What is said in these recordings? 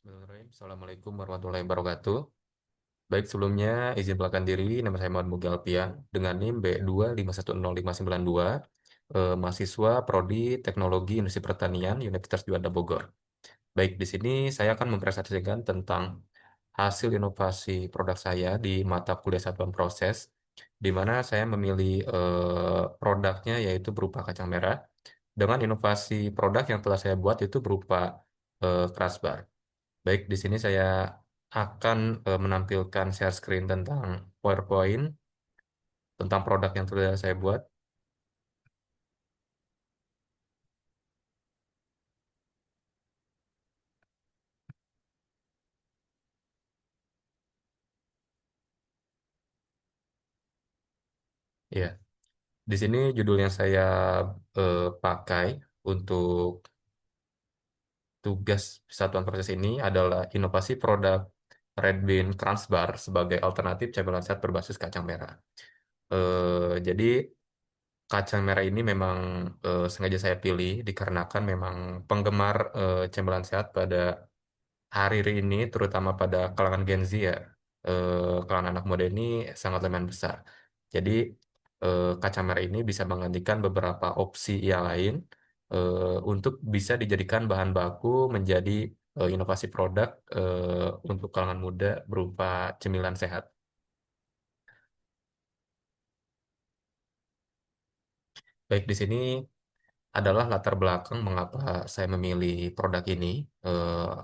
Bismillahirrahmanirrahim. Assalamualaikum warahmatullahi wabarakatuh. Baik, sebelumnya izin perkenalkan diri, nama saya Muhammad Mugi Alfian dengan NIM B2510592, mahasiswa Prodi Teknologi Industri Pertanian Universitas Juanda Bogor. Baik, di sini saya akan mempresentasikan tentang hasil inovasi produk saya di mata kuliah satuan proses, di mana saya memilih produknya yaitu berupa kacang merah, dengan inovasi produk yang telah saya buat itu berupa crush bar. Baik, di sini saya akan menampilkan share screen tentang PowerPoint, tentang produk yang sudah saya buat. Ya, di sini judul yang saya pakai untuk tugas satuan proses ini adalah inovasi produk Red Bean Crunch Bar sebagai alternatif cemilan sehat berbasis kacang merah. Jadi kacang merah ini memang sengaja saya pilih dikarenakan memang penggemar cemilan sehat pada hari ini, terutama pada kalangan Gen Z ya, kalangan anak muda ini sangat lumayan besar. Jadi kacang merah ini bisa menggantikan beberapa opsi yang lain untuk bisa dijadikan bahan baku menjadi inovasi produk untuk kalangan muda berupa cemilan sehat. Baik, di sini adalah latar belakang mengapa saya memilih produk ini, eh,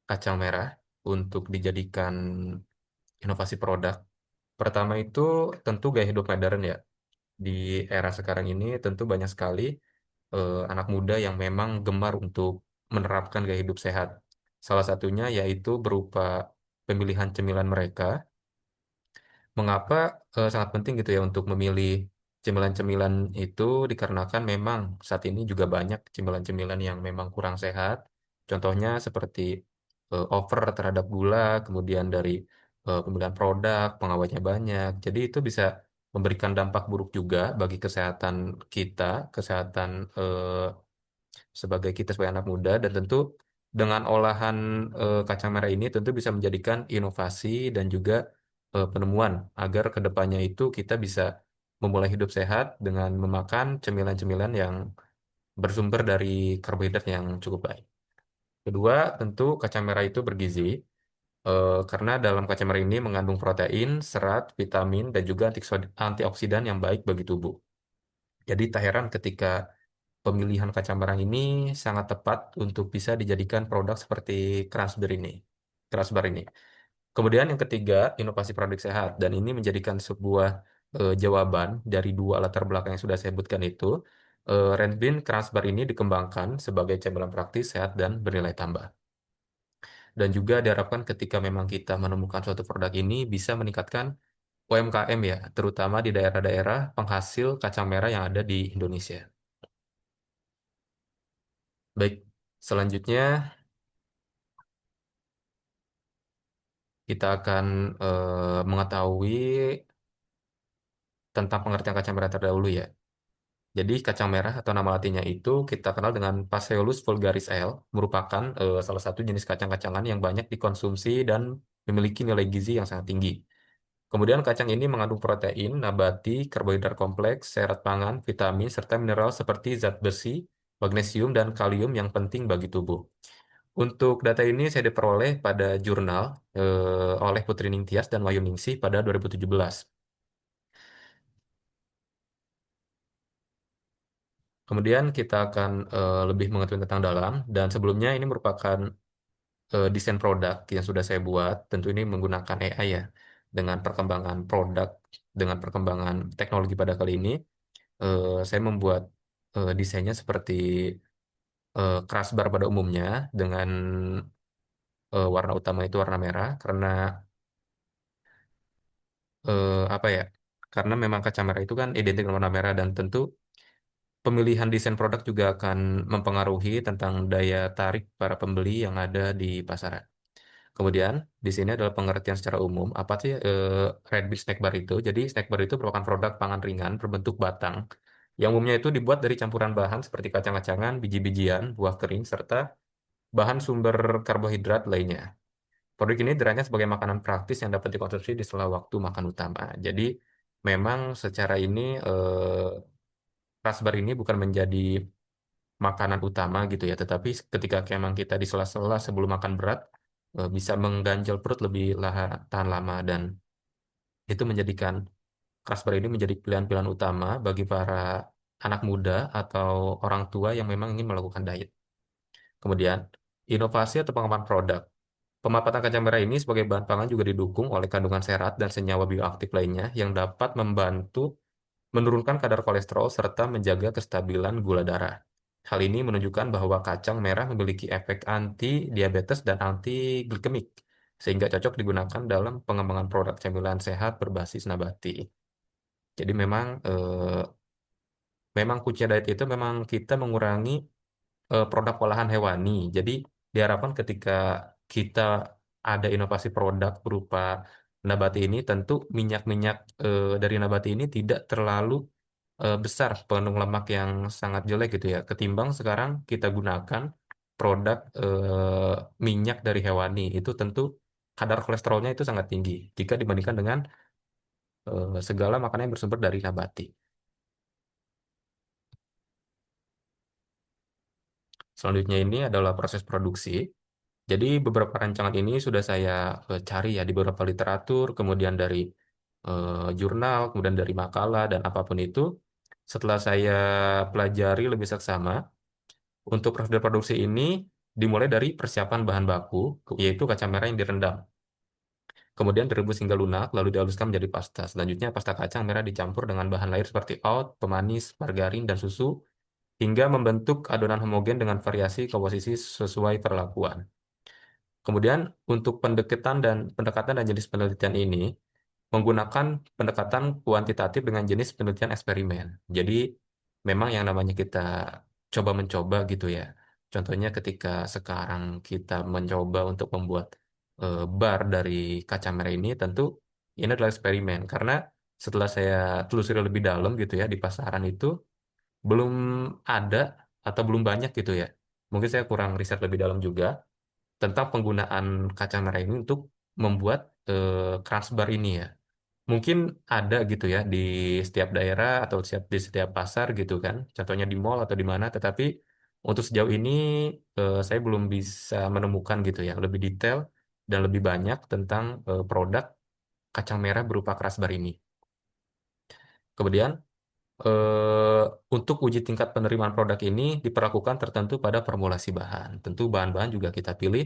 kacang merah, untuk dijadikan inovasi produk. Pertama itu tentu gaya hidup modern ya. Di era sekarang ini tentu banyak sekali anak muda yang memang gemar untuk menerapkan gaya hidup sehat. Salah satunya yaitu berupa pemilihan cemilan mereka. Mengapa sangat penting gitu ya untuk memilih cemilan-cemilan itu dikarenakan memang saat ini juga banyak cemilan-cemilan yang memang kurang sehat. Contohnya seperti over terhadap gula, kemudian dari pemilihan produk, pengawetnya banyak. Jadi itu bisa memberikan dampak buruk juga bagi kesehatan kita, kesehatan sebagai kita sebagai anak muda, dan tentu dengan olahan kacang merah ini tentu bisa menjadikan inovasi dan juga penemuan agar kedepannya itu kita bisa memulai hidup sehat dengan memakan cemilan-cemilan yang bersumber dari karbohidrat yang cukup baik. Kedua, tentu kacang merah itu bergizi karena dalam kacang merah ini mengandung protein, serat, vitamin, dan juga antioksidan yang baik bagi tubuh. Jadi tak heran ketika pemilihan kacang merah ini sangat tepat untuk bisa dijadikan produk seperti Krasber ini. Krasbar ini. Kemudian yang ketiga, inovasi produk sehat. Dan ini menjadikan sebuah jawaban dari dua latar belakang yang sudah saya sebutkan itu. Renbin Krasbar ini dikembangkan sebagai cemilan praktis, sehat, dan bernilai tambah. Dan juga diharapkan ketika memang kita menemukan suatu produk ini bisa meningkatkan UMKM ya, terutama di daerah-daerah penghasil kacang merah yang ada di Indonesia. Baik, selanjutnya kita akan mengetahui tentang pengertian kacang merah terdahulu ya. Jadi kacang merah atau nama latinnya itu kita kenal dengan Phaseolus vulgaris L, merupakan salah satu jenis kacang-kacangan yang banyak dikonsumsi dan memiliki nilai gizi yang sangat tinggi. Kemudian kacang ini mengandung protein, nabati, karbohidrat kompleks, serat pangan, vitamin, serta mineral seperti zat besi, magnesium, dan kalium yang penting bagi tubuh. Untuk data ini saya diperoleh pada jurnal oleh Putri Ningtyas dan Wahyu Ningsih pada 2017. Kemudian kita akan lebih mengetahui tentang dalam, dan sebelumnya ini merupakan desain produk yang sudah saya buat. Tentu ini menggunakan AI ya. Dengan perkembangan produk, dengan perkembangan teknologi pada kali ini, saya membuat desainnya seperti crush bar pada umumnya dengan warna utama itu warna merah karena apa ya? Karena memang kacang merah itu kan identik dengan warna merah, dan tentu pemilihan desain produk juga akan mempengaruhi tentang daya tarik para pembeli yang ada di pasaran. Kemudian di sini adalah pengertian secara umum apa sih Red Bean Snack Bar itu. Jadi snack bar itu merupakan produk pangan ringan berbentuk batang yang umumnya itu dibuat dari campuran bahan seperti kacang-kacangan, biji-bijian, buah kering, serta bahan sumber karbohidrat lainnya. Produk ini dirancang sebagai makanan praktis yang dapat dikonsumsi di sela waktu makan utama. Jadi memang secara ini Raspberry ini bukan menjadi makanan utama gitu ya, tetapi ketika memang kita di sela-sela sebelum makan berat bisa mengganjal perut lebih tahan lama dan itu menjadikan Raspberry ini menjadi pilihan-pilihan utama bagi para anak muda atau orang tua yang memang ingin melakukan diet. Kemudian, inovasi atau pengembangan produk. Pemanfaatan kacang merah ini sebagai bahan pangan juga didukung oleh kandungan serat dan senyawa bioaktif lainnya yang dapat membantu menurunkan kadar kolesterol serta menjaga kestabilan gula darah. Hal ini menunjukkan bahwa kacang merah memiliki efek anti-diabetes dan anti-glikemik, sehingga cocok digunakan dalam pengembangan produk camilan sehat berbasis nabati. Jadi memang kunci diet itu memang kita mengurangi produk olahan hewani. Jadi diharapkan ketika kita ada inovasi produk berupa nabati ini, tentu minyak-minyak dari nabati ini tidak terlalu besar mengandung lemak yang sangat jelek gitu ya. Ketimbang sekarang kita gunakan produk minyak dari hewani, itu tentu kadar kolesterolnya itu sangat tinggi jika dibandingkan dengan segala makanan yang bersumber dari nabati. Selanjutnya ini adalah proses produksi. Jadi beberapa rancangan ini sudah saya cari ya di beberapa literatur, kemudian dari jurnal, kemudian dari makalah dan apapun itu. Setelah saya pelajari lebih seksama, untuk prosedur produksi ini dimulai dari persiapan bahan baku, yaitu kacang merah yang direndam. Kemudian direbus hingga lunak, lalu dihaluskan menjadi pasta. Selanjutnya, pasta kacang merah dicampur dengan bahan lain seperti oat, pemanis, margarin, dan susu, hingga membentuk adonan homogen dengan variasi komposisi sesuai perlakuan. Kemudian untuk pendekatan dan jenis penelitian ini menggunakan pendekatan kuantitatif dengan jenis penelitian eksperimen. Jadi memang yang namanya kita coba mencoba gitu ya. Contohnya ketika sekarang kita mencoba untuk membuat bar dari kacang merah ini, tentu ini adalah eksperimen karena setelah saya telusuri lebih dalam gitu ya di pasaran itu belum ada atau belum banyak gitu ya. Mungkin saya kurang riset lebih dalam juga tentang penggunaan kacang merah ini untuk membuat Crunch Bar ini ya. Mungkin ada gitu ya di setiap daerah atau di setiap pasar gitu kan. Contohnya di mall atau di mana. Tetapi untuk sejauh ini saya belum bisa menemukan gitu ya lebih detail dan lebih banyak tentang produk kacang merah berupa Crunch Bar ini. Kemudian eh, untuk uji tingkat penerimaan produk ini diperlakukan tertentu pada formulasi bahan. Tentu bahan-bahan juga kita pilih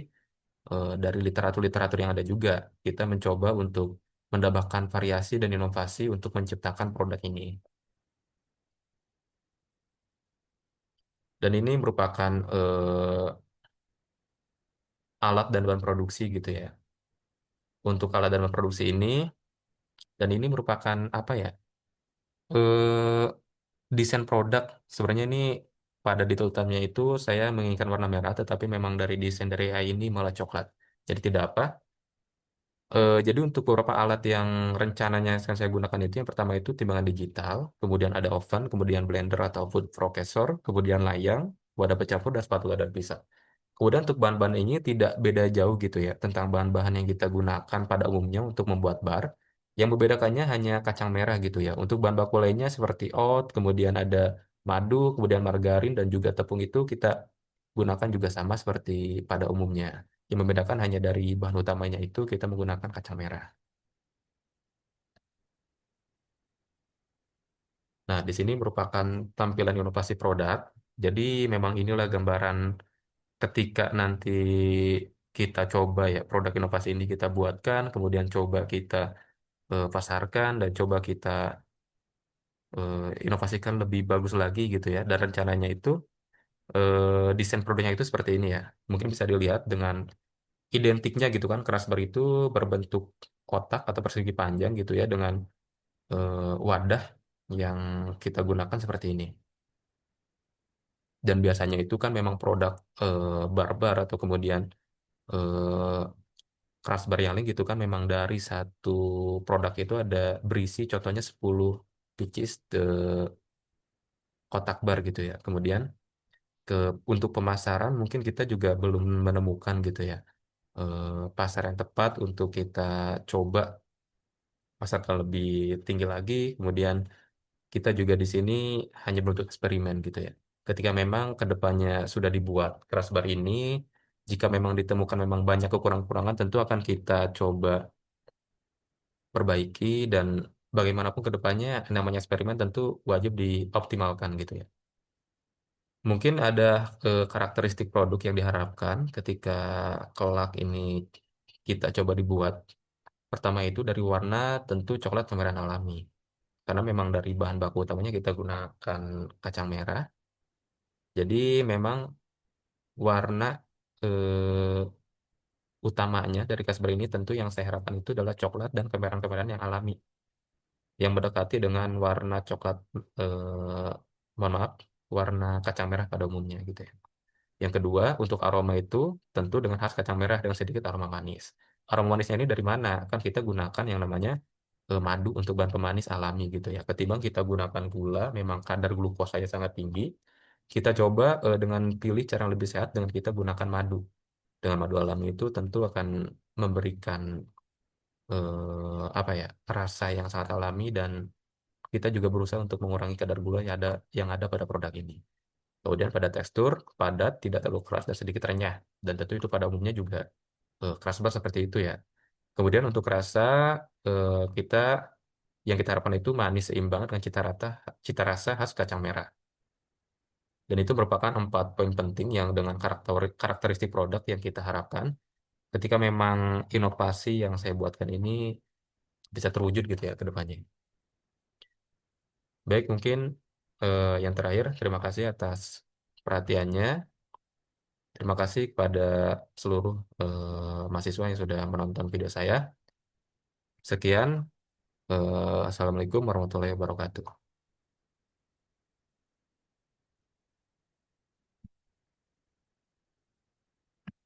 dari literatur-literatur yang ada juga. Kita mencoba untuk mendapatkan variasi dan inovasi untuk menciptakan produk ini. Dan ini merupakan alat dan bahan produksi gitu ya. Untuk alat dan bahan produksi ini, dan ini merupakan apa ya? eh Desain produk. Sebenarnya ini pada detail utamanya itu saya menginginkan warna merah, tetapi memang dari desain dari AI ini malah coklat. Jadi tidak apa, jadi untuk beberapa alat yang rencananya akan saya gunakan itu yang pertama itu timbangan digital, kemudian ada oven, kemudian blender atau food processor, kemudian layang, wadah pencampur dan spatula dan pisau. Kemudian untuk bahan-bahan ini tidak beda jauh gitu ya tentang bahan-bahan yang kita gunakan pada umumnya untuk membuat bar. Yang membedakannya hanya kacang merah gitu ya. Untuk bahan baku lainnya seperti oat, kemudian ada madu, kemudian margarin dan juga tepung itu kita gunakan juga sama seperti pada umumnya. Yang membedakan hanya dari bahan utamanya itu kita menggunakan kacang merah. Nah, di sini merupakan tampilan inovasi produk. Jadi memang inilah gambaran ketika nanti kita coba ya produk inovasi ini kita buatkan, kemudian coba kita pasarkan dan coba kita inovasikan lebih bagus lagi gitu ya. Dan rencananya itu desain produknya itu seperti ini ya. Mungkin bisa dilihat dengan identiknya gitu kan, Raspberry itu berbentuk kotak atau persegi panjang gitu ya dengan wadah yang kita gunakan seperti ini. Dan biasanya itu kan memang produk barbar atau kemudian eh, Raspberry yang lain gitu kan memang dari satu produk itu ada berisi contohnya 10 pieces kotak bar gitu ya. Kemudian ke untuk pemasaran mungkin kita juga belum menemukan gitu ya, pasar yang tepat untuk kita coba pasarkan lebih tinggi lagi. Kemudian kita juga di sini hanya bentuk eksperimen gitu ya. Ketika memang kedepannya sudah dibuat keras bar ini, jika memang ditemukan memang banyak kekurangan-kekurangan, tentu akan kita coba perbaiki dan bagaimanapun kedepannya namanya eksperimen tentu wajib dioptimalkan gitu ya. Mungkin ada karakteristik produk yang diharapkan ketika kelak ini kita coba dibuat. Pertama itu dari warna tentu coklat kemerahan alami. Karena memang dari bahan baku utamanya kita gunakan kacang merah. Jadi memang warna eh, utamanya dari Casper ini tentu yang saya harapkan itu adalah coklat dan kemerahan-kemerahan yang alami. Yang mendekati dengan warna coklat, eh, mohon maaf, warna kacang merah pada umumnya gitu ya. Yang kedua, untuk aroma itu tentu dengan khas kacang merah dengan sedikit aroma manis. Aroma manisnya ini dari mana? Kan kita gunakan yang namanya madu untuk bahan pemanis alami gitu ya. Ketimbang kita gunakan gula, memang kadar glukosanya sangat tinggi. Kita coba dengan pilih cara yang lebih sehat dengan kita gunakan madu. Dengan madu alami itu tentu akan memberikan apa ya, rasa yang sangat alami dan kita juga berusaha untuk mengurangi kadar gula yang ada pada produk ini. Kemudian pada tekstur, padat, tidak terlalu keras dan sedikit renyah. Dan tentu itu pada umumnya juga keras banget seperti itu ya. Kemudian untuk rasa, kita yang kita harapkan itu manis seimbang dengan cita rasa khas kacang merah. Dan itu merupakan 4 poin penting yang dengan karakteristik produk yang kita harapkan ketika memang inovasi yang saya buatkan ini bisa terwujud gitu ya ke depannya. Baik, mungkin yang terakhir, terima kasih atas perhatiannya. Terima kasih kepada seluruh mahasiswa yang sudah menonton video saya. Sekian, Assalamualaikum warahmatullahi wabarakatuh.